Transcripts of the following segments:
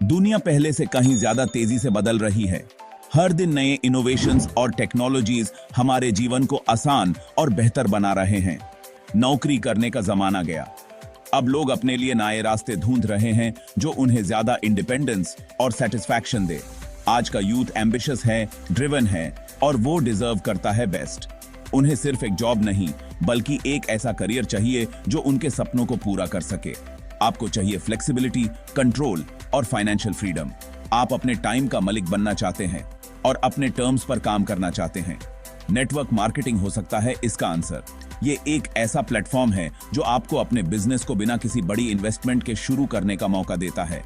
दुनिया पहले से कहीं ज्यादा तेजी से बदल रही है। हर दिन नए इनोवेशंस और टेक्नोलॉजीज हमारे जीवन को आसान और बेहतर बना रहे हैं। नौकरी करने का जमाना गया। अब लोग अपने लिए नए रास्ते ढूंढ रहे हैं जो उन्हें ज्यादा इंडिपेंडेंस और सेटिस्फैक्शन दे। आज का यूथ एम्बिशियस है, ड्रिवन है और वो डिजर्व करता है बेस्ट। उन्हें सिर्फ एक जॉब नहीं बल्कि एक ऐसा करियर चाहिए जो उनके सपनों को पूरा कर सके। आपको चाहिए फ्लेक्सिबिलिटी, कंट्रोल और फाइनेंशियल फ्रीडम। आप अपने टाइम का मालिक बनना चाहते हैं और अपने टर्म्स पर काम करना चाहते हैं। नेटवर्क मार्केटिंग हो सकता है इसका आंसर। ये एक ऐसा प्लेटफॉर्म है जो आपको अपने बिजनेस को बिना किसी बड़ी इन्वेस्टमेंट के शुरू करने का मौका देता है।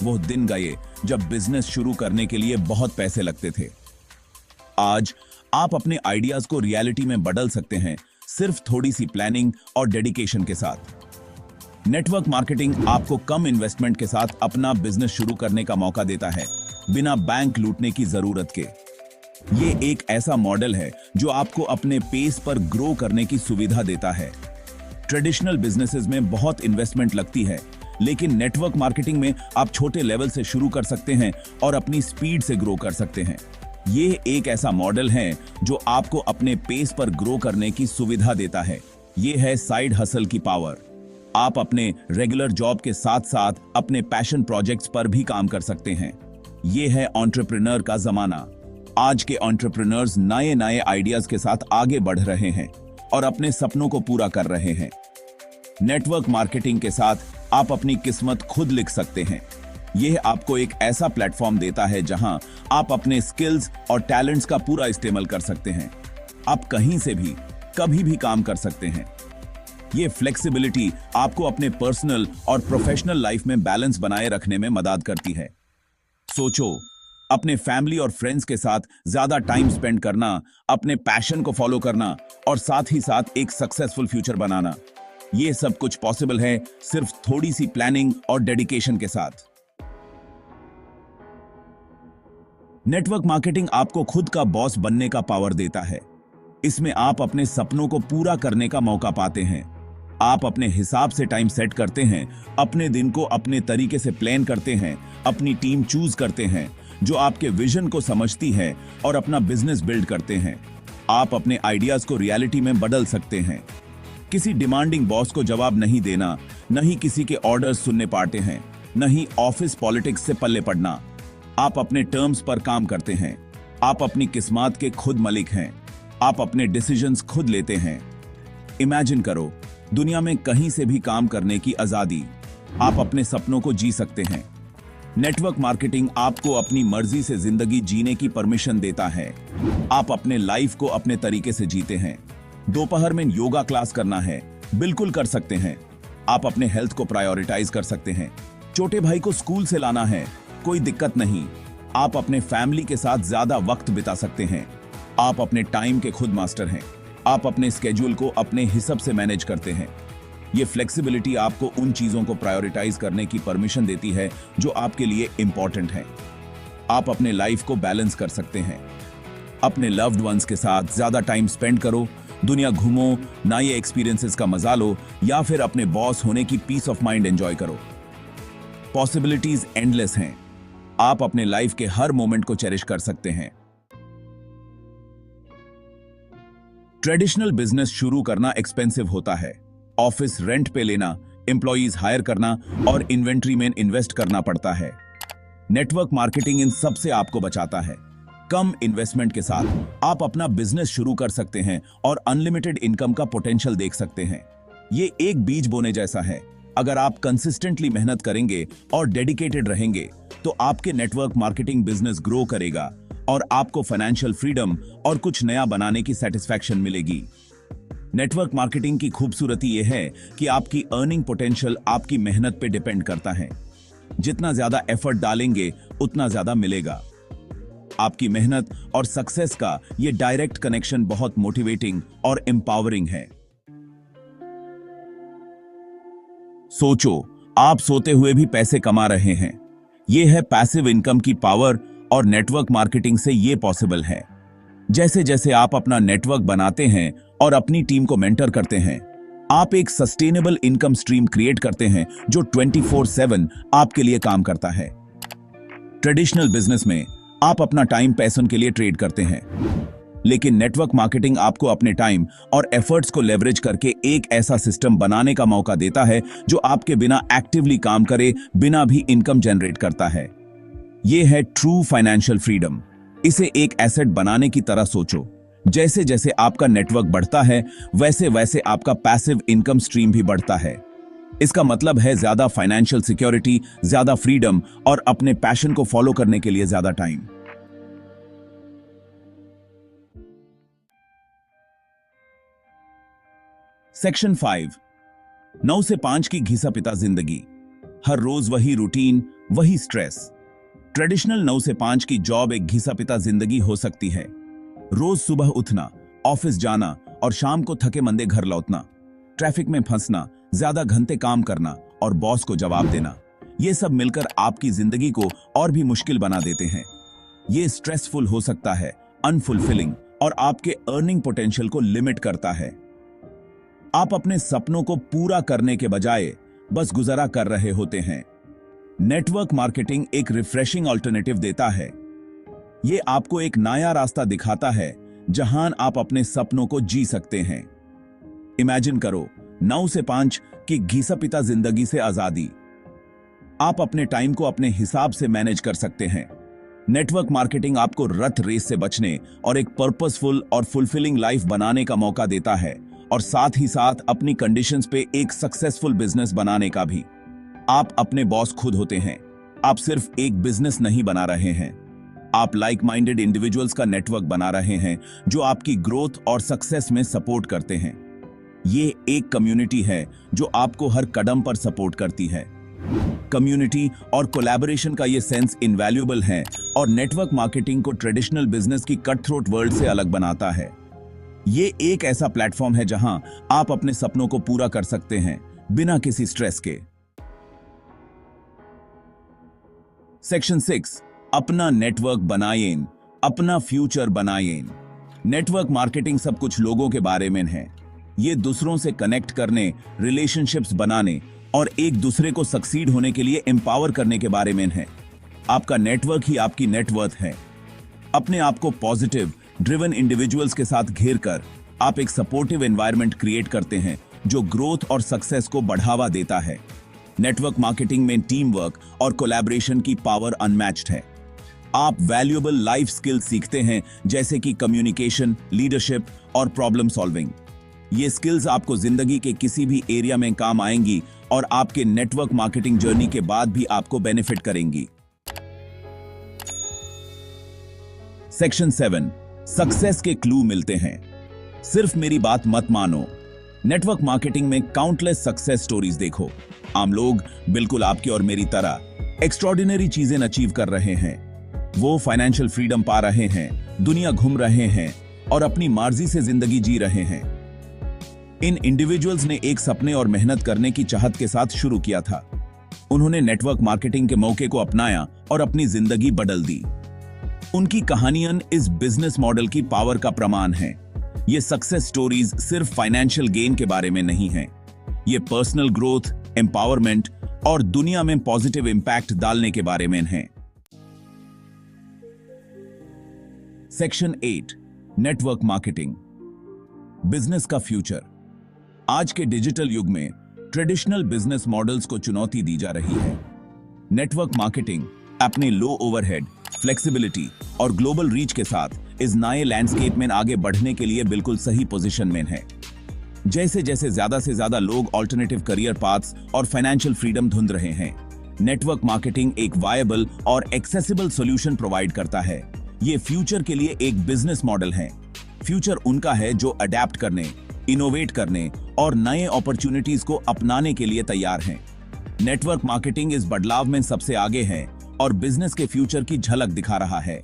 वो दिन गए जब बिजनेस शुरू करने के लिए बहुत पैसे लगते थे। आज आप अपने आइडियाज को रियलिटी में बदल सकते हैं, सिर्फ थोड़ी सी प्लानिंग और डेडिकेशन के साथ। नेटवर्क मार्केटिंग आपको कम इन्वेस्टमेंट के साथ अपना बिजनेस शुरू करने का मौका देता है, बिना बैंक लूटने की जरूरत के। ये एक ऐसा मॉडल है जो आपको अपने पेस पर ग्रो करने की सुविधा देता है। ट्रेडिशनल बिजनेसेस में बहुत इन्वेस्टमेंट लगती है, लेकिन नेटवर्क मार्केटिंग में आप छोटे लेवल से शुरू कर सकते हैं और अपनी स्पीड से ग्रो कर सकते हैं। ये एक ऐसा मॉडल है जो आपको अपने पेस पर ग्रो करने की सुविधा देता है। ये है साइड हसल की पावर। आप अपने रेगुलर जॉब के साथ साथ अपने पैशन प्रोजेक्ट्स पर भी काम कर सकते हैं। ये है एंटरप्रेन्योर का जमाना। आज के एंटरप्रेन्योर्स नए नए आइडियाज के साथ आगे बढ़ रहे हैं और अपने सपनों को पूरा कर रहे हैं। नेटवर्क मार्केटिंग के साथ आप अपनी किस्मत खुद लिख सकते हैं। यह आपको एक ऐसा प्लेटफॉर्म देता है जहां आप अपने स्किल्स और टैलेंट्स का पूरा इस्तेमाल कर सकते हैं। आप कहीं से भी कभी भी काम कर सकते हैं। ये फ्लेक्सिबिलिटी आपको अपने पर्सनल और प्रोफेशनल लाइफ में बैलेंस बनाए रखने में मदद करती है। सोचो, अपने फैमिली और फ्रेंड्स के साथ ज्यादा टाइम स्पेंड करना, अपने पैशन को फॉलो करना और साथ ही साथ एक सक्सेसफुल फ्यूचर बनाना। ये सब कुछ पॉसिबल है सिर्फ थोड़ी सी प्लानिंग और डेडिकेशन के साथ। नेटवर्क मार्केटिंग आपको खुद का बॉस बनने का पावर देता है। इसमें आप अपने सपनों को पूरा करने का मौका पाते हैं। आप अपने हिसाब से टाइम सेट करते हैं, अपने दिन को अपने तरीके से प्लान करते हैं, अपनी टीम चूज करते हैं जो आपके विजन को समझती है और अपना बिजनेस बिल्ड करते हैं। आप अपने आइडियाज को रियलिटी में बदल सकते हैं। किसी डिमांडिंग बॉस को जवाब नहीं देना, न ही किसी के ऑर्डर्स सुनने पड़ते हैं, न ही ऑफिस पॉलिटिक्स से पल्ले पड़ना। आप अपने टर्म्स पर काम करते हैं। आप अपनी किस्मत के खुद मालिक हैं। आप अपने डिसीजंस खुद लेते हैं। इमेजिन करो, दुनिया में कहीं से भी काम करने की आजादी। आप अपने सपनों को जी सकते हैं। नेटवर्क मार्केटिंग आपको अपनी मर्जी से जिंदगी जीने की परमिशन देता है। आप अपने लाइफ को अपने तरीके से जीते हैं। दोपहर में योगा क्लास करना है, बिल्कुल कर सकते हैं। आप अपने हेल्थ को प्रायोरिटाइज कर सकते हैं। छोटे भाई को स्कूल से लाना है, कोई दिक्कत नहीं। आप अपने फैमिली के साथ ज्यादा वक्त बिता सकते हैं। आप अपने टाइम के खुद मास्टर हैं। आप अपने स्केड्यूल को अपने हिसाब से मैनेज करते हैं। ये फ्लेक्सिबिलिटी आपको उन चीजों को प्रायोरिटाइज करने की परमिशन देती है जो आपके लिए इंपॉर्टेंट है। आप अपने लाइफ को बैलेंस कर सकते हैं। अपने लव्ड वंस के साथ ज्यादा टाइम स्पेंड करो, दुनिया घूमो, नए एक्सपीरियंसेस का मजा लो या फिर अपने बॉस होने की पीस ऑफ माइंड एंजॉय करो। पॉसिबिलिटीज एंडलेस हैं। आप अपने लाइफ के हर मोमेंट को चेरिश कर सकते हैं। ट्रेडिशनल बिजनेस शुरू करना एक्सपेंसिव होता है। ऑफिस रेंट पे लेना, एम्प्लॉइज हायर करना और इन्वेंट्री में इन्वेस्ट करना पड़ता है। नेटवर्क मार्केटिंग इन सब से आपको बचाता है। कम इन्वेस्टमेंट के साथ आप अपना बिजनेस शुरू कर सकते हैं और अनलिमिटेड इनकम का पोटेंशियल देख सकते हैं। ये एक बीज बोने जैसा है। अगर आप कंसिस्टेंटली मेहनत करेंगे और डेडिकेटेड रहेंगे तो आपके नेटवर्क मार्केटिंग बिजनेस ग्रो करेगा और आपको फाइनेंशियल फ्रीडम और कुछ नया बनाने की सेटिस्फैक्शन मिलेगी। नेटवर्क मार्केटिंग की खूबसूरती यह है कि आपकी अर्निंग पोटेंशियल आपकी मेहनत पे डिपेंड करता है। जितना ज्यादा एफर्ट डालेंगे उतना ज्यादा मिलेगा। आपकी मेहनत और सक्सेस का ये डायरेक्ट कनेक्शन बहुत मोटिवेटिंग और एम्पावरिंग है। सोचो, आप सोते हुए भी पैसे कमा रहे हैं। यह है पैसिव इनकम की पावर और नेटवर्क मार्केटिंग से यह पॉसिबल है। जैसे जैसे आप अपना नेटवर्क बनाते हैं और अपनी टीम को मेंटर करते हैं, आप एक सस्टेनेबल इनकम स्ट्रीम क्रिएट करते हैं जो 24/7 आपके लिए काम करता है। ट्रेडिशनल बिजनेस में आप अपना टाइम पैसन के लिए ट्रेड करते हैं, लेकिन नेटवर्क मार्केटिंग आपको अपने टाइम और एफर्ट्स को लेवरेज करके एक ऐसा सिस्टम बनाने का मौका देता है जो आपके बिना एक्टिवली काम करे बिना भी इनकम जनरेट करता है। यह है ट्रू फाइनेंशियल फ्रीडम। इसे एक एसेट बनाने की तरह सोचो। जैसे जैसे आपका नेटवर्क बढ़ता है वैसे वैसे आपका पैसिव इनकम स्ट्रीम भी बढ़ता है। इसका मतलब है ज्यादा फाइनेंशियल सिक्योरिटी, ज्यादा फ्रीडम और अपने पैशन को फॉलो करने के लिए ज्यादा टाइम। सेक्शन 5, 9 से 5 की घिसा पिता जिंदगी। हर रोज वही रूटीन, वही स्ट्रेस। ट्रेडिशनल 9 से 5 की जॉब एक घिसा पिता जिंदगी हो सकती है। रोज सुबह उठना, ऑफिस जाना और शाम को थके मंदे घर लौटना, ट्रैफिक में फंसना, ज्यादा घंटे काम करना और बॉस को जवाब देना, ये सब मिलकर आपकी जिंदगी को और भी मुश्किल बना देते हैं। ये स्ट्रेसफुल हो सकता है, अनफुलफिलिंग और आपके अर्निंग पोटेंशियल को लिमिट करता है। आप अपने सपनों को पूरा करने के बजाय बस गुजारा कर रहे होते हैं। नेटवर्क मार्केटिंग एक रिफ्रेशिंग ऑल्टरनेटिव देता है। ये आपको एक नया रास्ता दिखाता है जहां आप अपने सपनों को जी सकते हैं। इमेजिन करो 9 से 5 की घिसा पिता जिंदगी से आजादी। आप अपने टाइम को अपने हिसाब से मैनेज कर सकते हैं। नेटवर्क मार्केटिंग आपको रथ रेस से बचने और एक पर्पसफुल और फुलफिलिंग लाइफ बनाने का मौका देता है, और साथ ही साथ अपनी कंडीशंस पे एक सक्सेसफुल बिजनेस बनाने का भी। आप अपने बॉस खुद होते हैं। आप सिर्फ एक बिजनेस नहीं बना रहे हैं, आप लाइक माइंडेड इंडिविजुअल्स का नेटवर्क बना रहे हैं जो आपकी ग्रोथ और सक्सेस में सपोर्ट करते हैं। ये एक कम्युनिटी है जो आपको हर कदम पर सपोर्ट करती है। कम्युनिटी और कोलैबोरेशन का ये सेंस इनवैल्यूएबल है और नेटवर्क मार्केटिंग को ट्रेडिशनल बिजनेस की कट थ्रोट वर्ल्ड से अलग बनाता है। ये एक ऐसा प्लेटफॉर्म है जहां आप अपने सपनों को पूरा कर सकते हैं बिना किसी स्ट्रेस के। सेक्शन 6, अपना नेटवर्क बनाएं, अपना फ्यूचर बनाएं। नेटवर्क मार्केटिंग सब कुछ लोगों के बारे में है। ये दूसरों से कनेक्ट करने, रिलेशनशिप्स बनाने और एक दूसरे को सक्सीड होने के लिए एम्पावर करने के बारे में है। आपका नेटवर्क ही आपकी नेटवर्थ है। अपने आप को पॉजिटिव, ड्रिवन इंडिविजुअल्स के साथ घेर कर आप एक सपोर्टिव एनवायरनमेंट क्रिएट करते हैं जो ग्रोथ और सक्सेस को बढ़ावा देता है। नेटवर्क मार्केटिंग में टीम वर्क और कोलैबोरेशन की पावर अनमैच्ड है। आप वैल्यूएबल लाइफ स्किल्स सीखते हैं जैसे कि कम्युनिकेशन, लीडरशिप और प्रॉब्लम सॉल्विंग। ये स्किल्स आपको जिंदगी के किसी भी एरिया में काम आएंगी और आपके नेटवर्क मार्केटिंग जर्नी के बाद भी आपको बेनिफिट करेंगी। सेक्शन 7, सक्सेस के क्लू मिलते हैं। सिर्फ मेरी बात मत मानो। नेटवर्क मार्केटिंग में काउंटलेस सक्सेस स्टोरीज देखो। आम लोग बिल्कुल आपकी और मेरी तरह एक्स्ट्रॉर्डिनरी चीजें अचीव कर रहे हैं। वो फाइनेंशियल फ्रीडम पा रहे हैं, दुनिया घूम रहे हैं और अपनी मर्जी से जिंदगी जी रहे हैं। इन इंडिविजुअल्स ने एक सपने और मेहनत करने की चाहत के साथ शुरू किया था। उन्होंने नेटवर्क मार्केटिंग के मौके को अपनाया और अपनी जिंदगी बदल दी। उनकी कहानियां इस बिजनेस मॉडल की पावर का प्रमाण हैं। ये सक्सेस स्टोरीज सिर्फ फाइनेंशियल गेन के बारे में नहीं हैं। ये पर्सनल ग्रोथ, एम्पावरमेंट और दुनिया में पॉजिटिव इंपैक्ट डालने के बारे में हैं। सेक्शन 8, नेटवर्क मार्केटिंग, बिजनेस का फ्यूचर। आज के डिजिटल युग में ट्रेडिशनल बिजनेस मॉडल्स को चुनौती दी जा रही है। नेटवर्क मार्केटिंग अपने लो ओवरहेड, फ्लेक्सिबिलिटी और ग्लोबल रीच के साथ इस नए लैंडस्केप में आगे बढ़ने के लिए बिल्कुल सही पोजीशन में है। जैसे जैसे ज्यादा से ज्यादा लोग ऑल्टरनेटिव करियर पाथ्स और फाइनेंशियल फ्रीडम ढूंढ रहे हैं, नेटवर्क मार्केटिंग एक वायबल और एक्सेसिबल सॉल्यूशन प्रोवाइड करता है। ये फ्यूचर के लिए एक बिजनेस मॉडल है। फ्यूचर उनका है जो अडेप्ट करने, इनोवेट करने और नए अपॉर्चुनिटीज को अपनाने के लिए तैयार हैं। नेटवर्क मार्केटिंग इस बदलाव में सबसे आगे है और बिजनेस के फ्यूचर की झलक दिखा रहा है।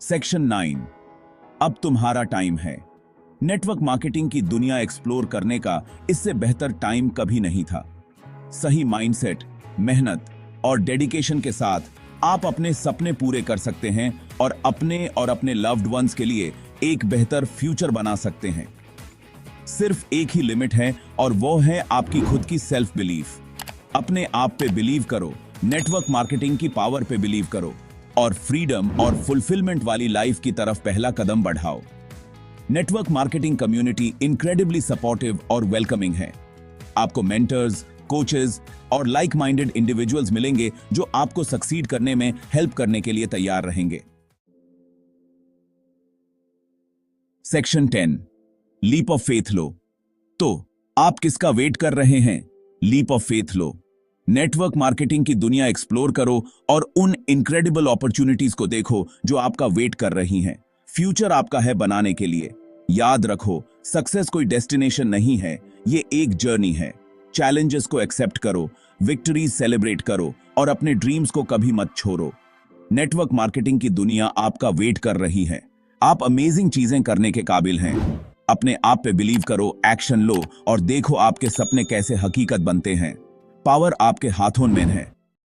सेक्शन 9, अब तुम्हारा टाइम है। नेटवर्क मार्केटिंग की दुनिया एक्सप्लोर करने का इससे बेहतर टाइम कभी नहीं था। सही माइंडसेट, मेहनत और डेडिकेशन के साथ आप अपने सपने पूरे कर सकते हैं और अपने लव्ड वंस के लिए एक बेहतर फ्यूचर बना सकते हैं। सिर्फ एक ही लिमिट है और वो है आपकी खुद की सेल्फ बिलीफ। अपने आप पे बिलीव करो, नेटवर्क मार्केटिंग की पावर पे बिलीव करो और फ्रीडम और फुलफिलमेंट वाली लाइफ की तरफ पहला कदम बढ़ाओ। Network marketing community incredibly supportive और वेलकमिंग है। आपको मेंटर्स, कोचेस और लाइक माइंडेड इंडिविजुअल्स मिलेंगे जो आपको सक्सीड करने में हेल्प करने के लिए तैयार रहेंगे। सेक्शन 10, लीप ऑफ फेथ लो। तो आप किसका वेट कर रहे हैं? लीप ऑफ फेथ लो। नेटवर्क मार्केटिंग की दुनिया एक्सप्लोर करो और उन इनक्रेडिबल अपॉर्चुनिटीज को देखो जो आपका वेट कर रही हैं। फ्यूचर आपका है बनाने के लिए। याद रखो, सक्सेस कोई डेस्टिनेशन नहीं है, ये एक जर्नी है। चैलेंजेस को एक्सेप्ट करो, विक्ट्रीज सेलिब्रेट करो और अपने ड्रीम्स को कभी मत छोड़ो। नेटवर्क मार्केटिंग की दुनिया आपका वेट कर रही है। आप अमेजिंग चीजें करने के काबिल हैं। अपने आप पे बिलीव करो, एक्शन लो और देखो आपके सपने कैसे हकीकत बनते हैं। पावर आपके हाथों में है।